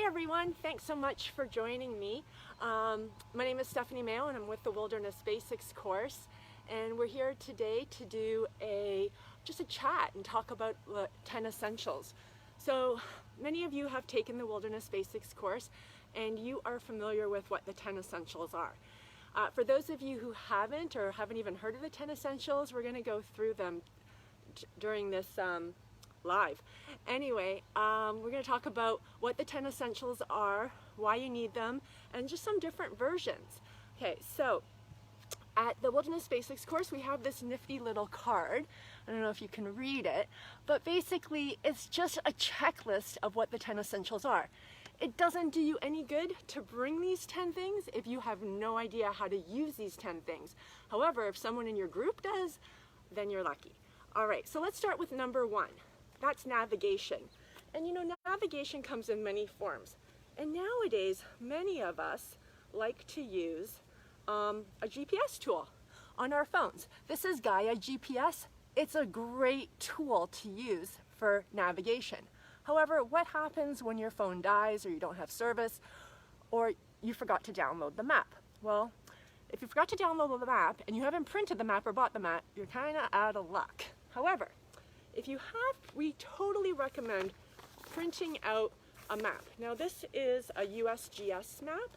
everyone, thanks so much for joining me. My name is Stephanie Mayo and I'm with the Wilderness Basics course, and we're here today to do just a chat and talk about 10 essentials. So many of you have taken the Wilderness Basics course and you are familiar with what the 10 essentials are. For those of you who haven't or haven't even heard of the 10 essentials, we're going to go through them during this live. Anyway, we're going to talk about what the 10 essentials are, why you need them, and just some different versions. Okay, so at the Wilderness Basics course, we have this nifty little card. I don't know if you can read it, but basically it's just a checklist of what the 10 essentials are. It doesn't do you any good to bring these 10 things if you have no idea how to use these 10 things. However, if someone in your group does, then you're lucky. All right, so let's start with number 1. That's navigation. And you know, navigation comes in many forms. And nowadays, many of us like to use a GPS tool on our phones. This is Gaia GPS. It's a great tool to use for navigation. However, what happens when your phone dies or you don't have service or you forgot to download the map? Well, if you forgot to download the map and you haven't printed the map or bought the map, you're kind of out of luck. However, if you have, we totally recommend printing out a map. Now this is a USGS map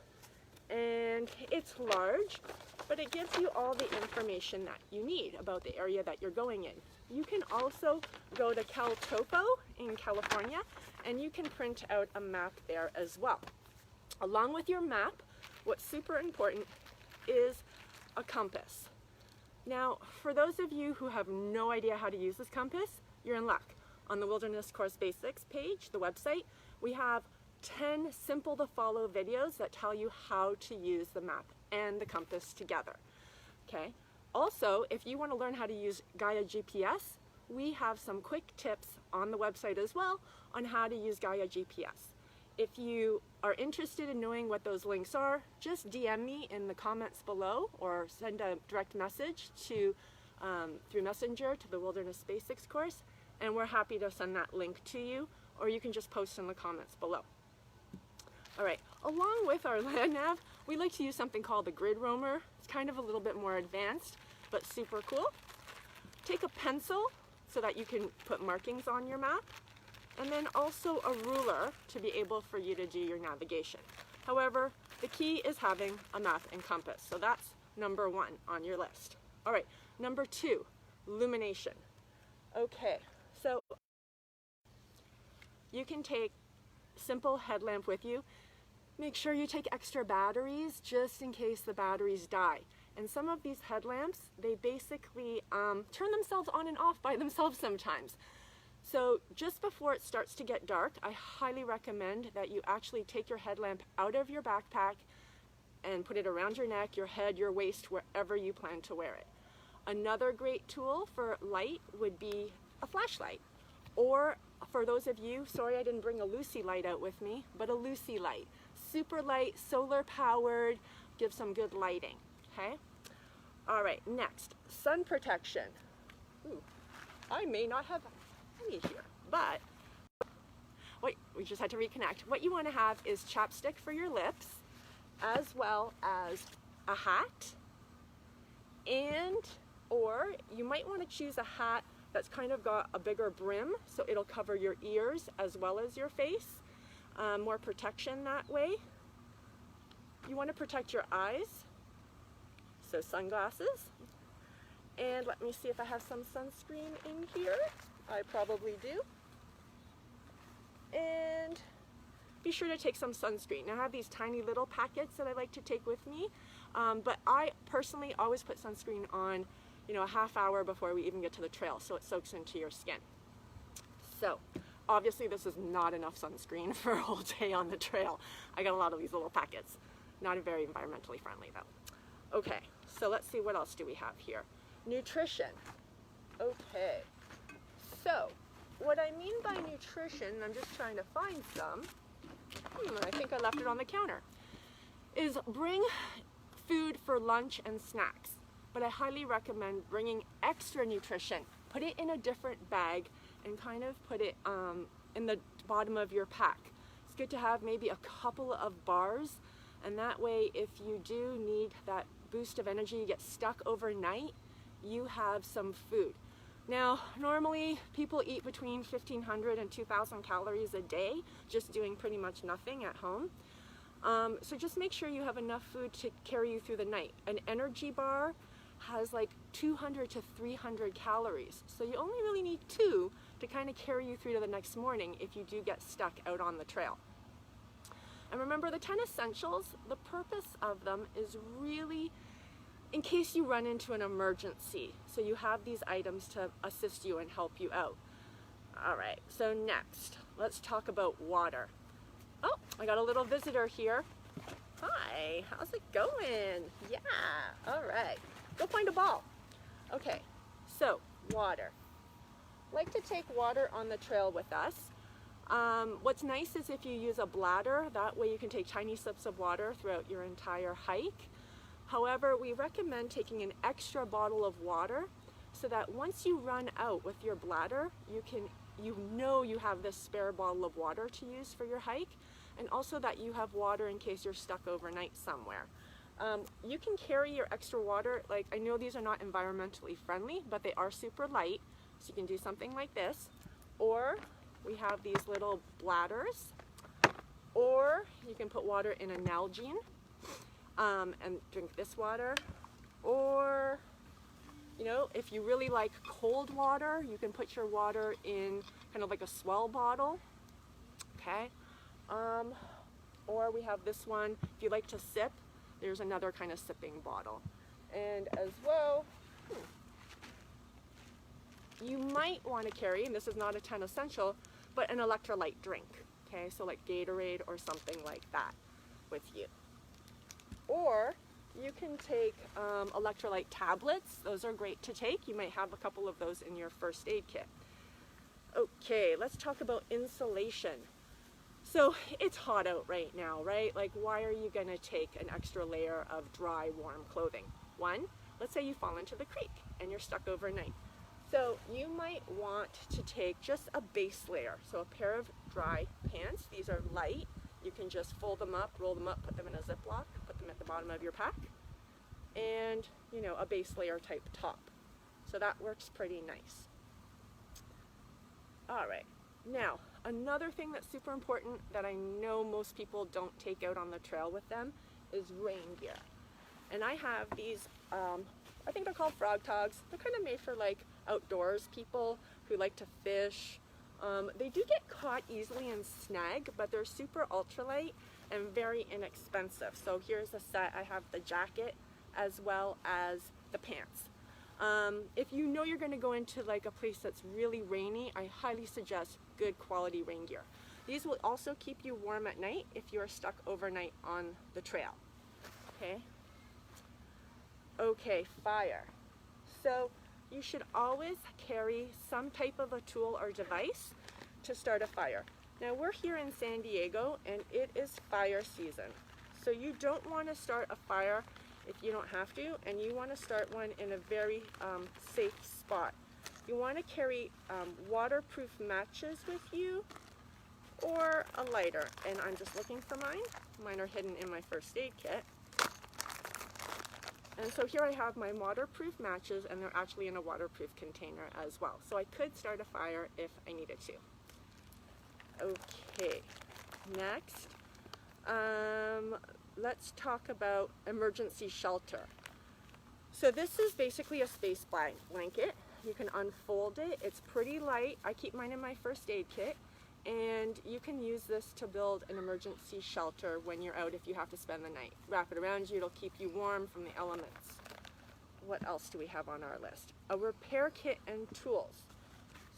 and it's large, but it gives you all the information that you need about the area that you're going in. You can also go to CalTopo in California and you can print out a map there as well. Along with your map, what's super important is a compass. Now, for those of you who have no idea how to use this compass, you're in luck. On the Wilderness Course Basics page, the website, we have 10 simple to follow videos that tell you how to use the map and the compass together. Okay. Also, if you want to learn how to use Gaia GPS, we have some quick tips on the website as well on how to use Gaia GPS. If you are interested in knowing what those links are, just DM me in the comments below or send a direct message to through Messenger to the Wilderness Basics course, and we're happy to send that link to you, or you can just post in the comments below. All right, along with our land nav, we like to use something called the grid roamer. It's kind of a little bit more advanced, but super cool. Take a pencil so that you can put markings on your map, and then also a ruler to be able for you to do your navigation. However, the key is having a map and compass, so that's number 1 on your list. All right, number 2, illumination. Okay, so you can take simple headlamp with you. Make sure you take extra batteries just in case the batteries die. And some of these headlamps, they basically turn themselves on and off by themselves sometimes. So just before it starts to get dark, I highly recommend that you actually take your headlamp out of your backpack and put it around your neck, your head, your waist, wherever you plan to wear it. Another great tool for light would be a flashlight. Or for those of you, sorry I didn't bring a Lucy light out with me, but a Lucy light. Super light, solar powered, gives some good lighting, okay? All right, next, sun protection. Ooh, I may not have any here, but wait, we just had to reconnect. What you want to have is chapstick for your lips, as well as a hat, or you might want to choose a hat that's kind of got a bigger brim, so it'll cover your ears as well as your face. More protection that way. You want to protect your eyes, so sunglasses. And let me see if I have some sunscreen in here. I probably do. And be sure to take some sunscreen. Now I have these tiny little packets that I like to take with me, but I personally always put sunscreen on, you know, a half hour before we even get to the trail so it soaks into your skin. So obviously this is not enough sunscreen for a whole day on the trail. I got a lot of these little packets. Not very environmentally friendly though. Okay, so let's see what else do we have here. Nutrition. Okay, so what I mean by nutrition, I'm just trying to find some, I think I left it on the counter, is bring food for lunch and snacks. But I highly recommend bringing extra nutrition. Put it in a different bag and kind of put it in the bottom of your pack. good to have maybe a couple of bars, and that way if you do need that boost of energy, you get stuck overnight, you have some food. Now, normally people eat between 1,500 and 2,000 calories a day, just doing pretty much nothing at home. So just make sure you have enough food to carry you through the night. An energy bar has like 200 to 300 calories. So you only really need 2 to kind of carry you through to the next morning if you do get stuck out on the trail. And remember, the 10 essentials, the purpose of them is really in case you run into an emergency. So you have these items to assist you and help you out. All right, so next, let's talk about water. Oh, I got a little visitor here. Hi, how's it going? Yeah, all right. Go find a ball. Okay, so water. Like to take water on the trail with us. What's nice is if you use a bladder, that way you can take tiny sips of water throughout your entire hike. However, we recommend taking an extra bottle of water so that once you run out with your bladder, you know you have this spare bottle of water to use for your hike, and also that you have water in case you're stuck overnight somewhere. You can carry your extra water, like I know these are not environmentally friendly, but they are super light, so you can do something like this, or we have these little bladders, or you can put water in a Nalgene and drink this water, or you know, if you really like cold water, you can put your water in kind of like a swell bottle, okay? Or we have this one, if you like to sip, there's another kind of sipping bottle. And as well, you might want to carry, and this is not a 10 essential, but an electrolyte drink, okay? So like Gatorade or something like that with you. Or you can take electrolyte tablets. Those are great to take. You might have a couple of those in your first aid kit. Okay, let's talk about insulation. So it's hot out right now, right? Like, why are you gonna take an extra layer of dry, warm clothing? One, let's say you fall into the creek and you're stuck overnight. So you might want to take just a base layer. So a pair of dry pants. These are light. You can just fold them up, roll them up, put them in a Ziploc, put them at the bottom of your pack, and you know, a base layer type top. So that works pretty nice. All right, now another thing that's super important that I know most people don't take out on the trail with them is rain gear. And I have these, I think they're called frog togs. They're kind of made for like outdoors people who like to fish. They do get caught easily and snag, but they're super ultralight and very inexpensive. So here's a set. I have the jacket as well as the pants. If you know you're going to go into like a place that's really rainy, I highly suggest good quality rain gear. These will also keep you warm at night if you're stuck overnight on the trail. Okay, fire. So you should always carry some type of a tool or device to start a fire. Now we're here in San Diego and it is fire season. So you don't want to start a fire if you don't have to, and you want to start one in a very safe spot. You want to carry waterproof matches with you or a lighter, and I'm just looking for mine. Mine are hidden in my first aid kit. And so here I have my waterproof matches, and they're actually in a waterproof container as well. So I could start a fire if I needed to. Okay, next, let's talk about emergency shelter. So this is basically a space blanket. You can unfold it. It's pretty light. I keep mine in my first aid kit. And you can use this to build an emergency shelter when you're out if you have to spend the night. Wrap it around you, it'll keep you warm from the elements. What else do we have on our list? A repair kit and tools.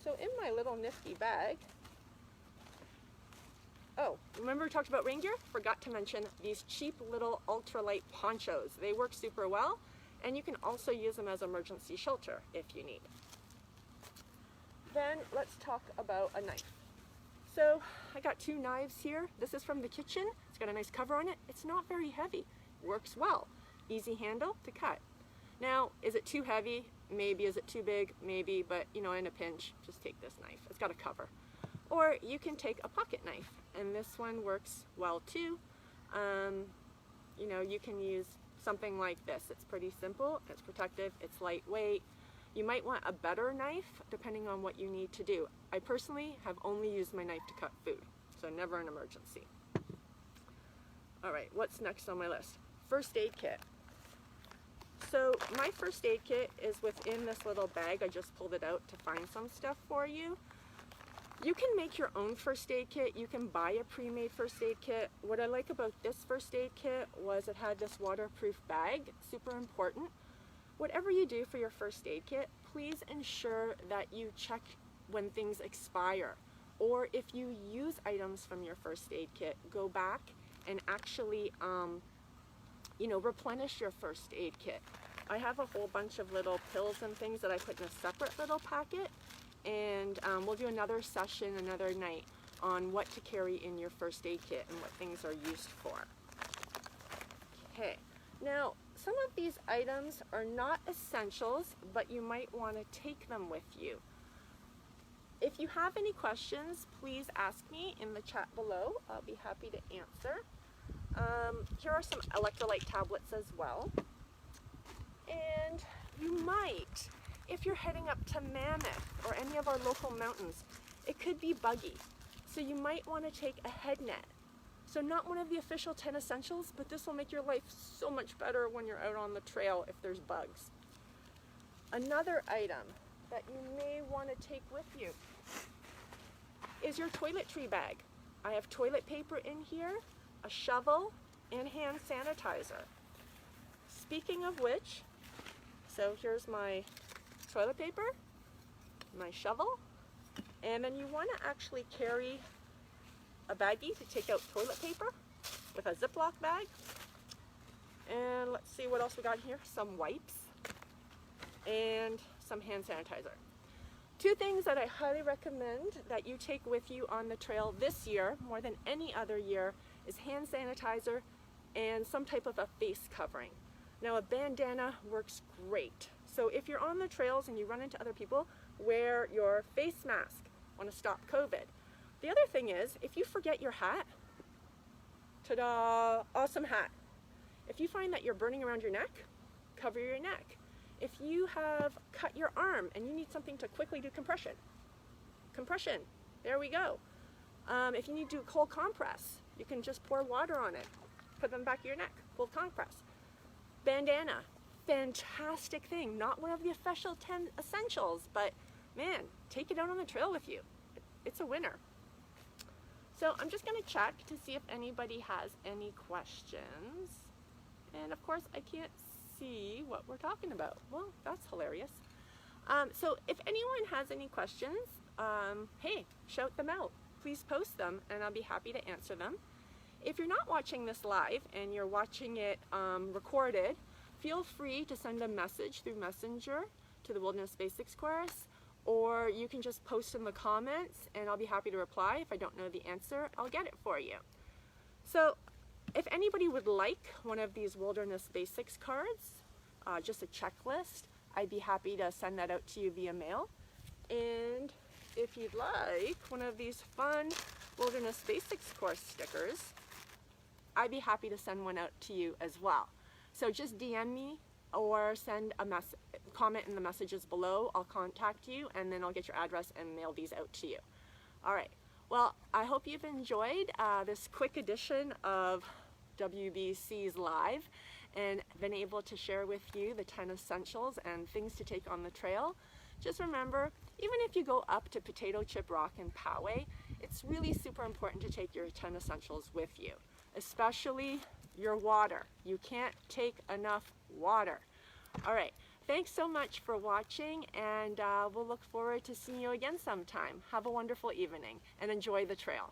So in my little nifty bag, oh, remember we talked about rain gear? Forgot to mention these cheap little ultralight ponchos. They work super well, and you can also use them as emergency shelter if you need. Then let's talk about a knife. So I got 2 knives here. This is from the kitchen. It's got a nice cover on it. It's not very heavy. Works well. Easy handle to cut. Now, is it too heavy? Maybe. Is it too big? Maybe. But, you know, in a pinch, just take this knife. It's got a cover. or you can take a pocket knife, and this one works well too. You know, you can use something like this. It's pretty simple, it's protective, it's lightweight. You might want a better knife depending on what you need to do. I personally have only used my knife to cut food, so never an emergency. All right, what's next on my list? First aid kit. So my first aid kit is within this little bag. I just pulled it out to find some stuff for you. You can make your own first aid kit. You can buy a pre-made first aid kit. What I like about this first aid kit was it had this waterproof bag, super important. Whatever you do for your first aid kit, please ensure that you check when things expire. Or if you use items from your first aid kit, go back and actually you know, replenish your first aid kit. I have a whole bunch of little pills and things that I put in a separate little packet, and we'll do another session another night on what to carry in your first aid kit and what things are used for. Okay, now some of these items are not essentials, but you might want to take them with you. If you have any questions, please ask me in the chat below. I'll be happy to answer. Here are some electrolyte tablets as well. And you might, if you're heading up to Mammoth or any of our local mountains, it could be buggy. So you might want to take a head net. So not one of the official 10 essentials, but this will make your life so much better when you're out on the trail if there's bugs. Another item that you may want to take with you is your toiletry bag. I have toilet paper in here, a shovel, and hand sanitizer. Speaking of which, so here's my toilet paper, my shovel, and then you want to actually carry a baggie to take out toilet paper with a Ziploc bag. And let's see what else we got here. Some wipes and some hand sanitizer. Two things that I highly recommend that you take with you on the trail this year, more than any other year, is hand sanitizer and some type of a face covering. Now a bandana works great. So if you're on the trails and you run into other people, wear your face mask. Want to stop COVID. The other thing is, if you forget your hat, ta-da, awesome hat. If you find that you're burning around your neck, cover your neck. If you have cut your arm and you need something to quickly do compression, there we go. If you need to do a cold compress, you can just pour water on it, put them back of your neck, cold compress. Bandana, fantastic thing. Not one of the official 10 essentials, but man, take it out on the trail with you. It's a winner. So I'm just gonna check to see if anybody has any questions. And of course, I can't see what we're talking about. Well, that's hilarious. So if anyone has any questions, hey, shout them out. Please post them and I'll be happy to answer them. If you're not watching this live and you're watching it recorded, feel free to send a message through Messenger to the Wilderness Basics course, or you can just post in the comments and I'll be happy to reply. If I don't know the answer, I'll get it for you. So if anybody would like one of these Wilderness Basics cards, just a checklist, I'd be happy to send that out to you via mail. And if you'd like one of these fun Wilderness Basics course stickers, I'd be happy to send one out to you as well. So just DM me or send a comment in the messages below. I'll contact you and then I'll get your address and mail these out to you. All right. Well, I hope you've enjoyed this quick edition of WBC's Live and been able to share with you the 10 essentials and things to take on the trail. Just remember, even if you go up to Potato Chip Rock and Poway, it's really super important to take your 10 essentials with you, especially your water. You can't take enough water. All right, thanks so much for watching, and we'll look forward to seeing you again sometime. Have a wonderful evening and enjoy the trail.